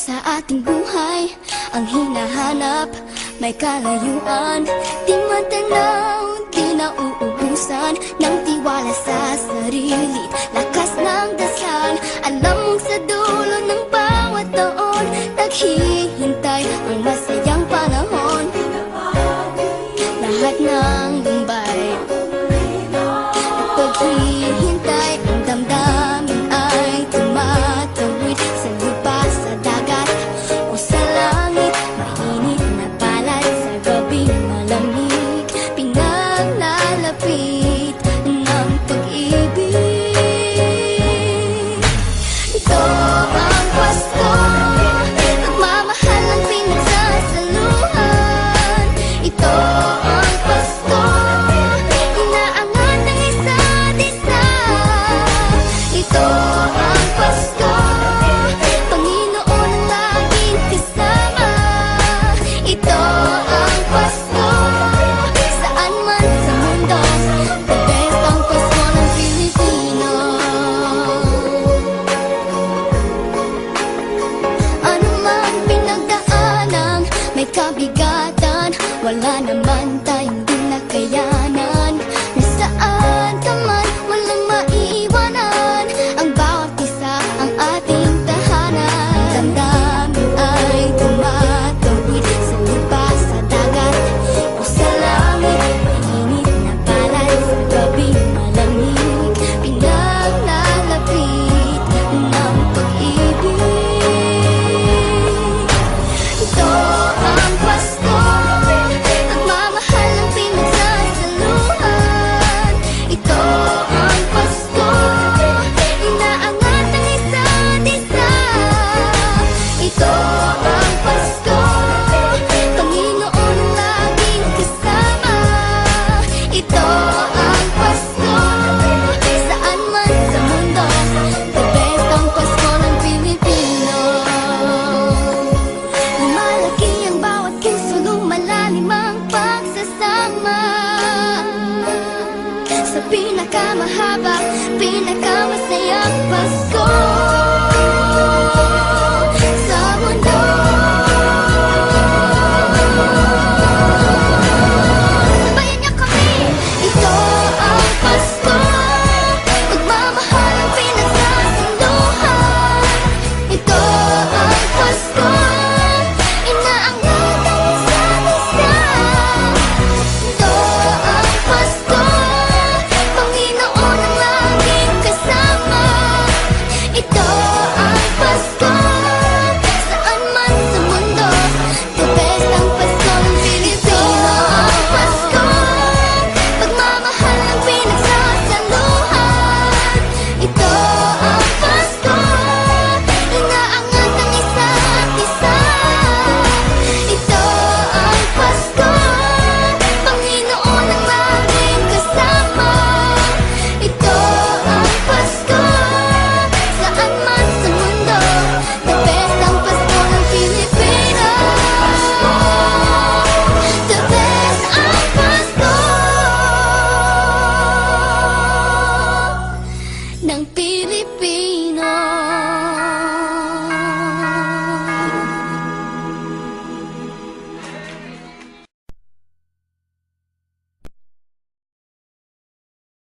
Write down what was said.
sa ating buhay ang hinahanap, may kalayuan, di matanaw, di nauubusan ng tiwala sa sarili, lakas ng dasal. Alam mong sa dulo ng bawat taon, naghihintay ang masayang panahon. Lahat ng lumbay at paghihintay, ang damdamin ay tumatawid sa lupa, sa dagat o sa langit. Mainit na palad sa gabing malamig, pinaglalapit ng pag-ibig. Ito ang Pasko, pagmamahal ang pinagsasaluhan. Ito ang Pasko, inaangat ng isa't isa. Ito ang Pasko, Panginoon ang laging kasama. Ito ang Pasko, saan man sa mundo, the best ang Pasko ng Pilipino. Ano mang pinagdaanang may kabigatan, wala naman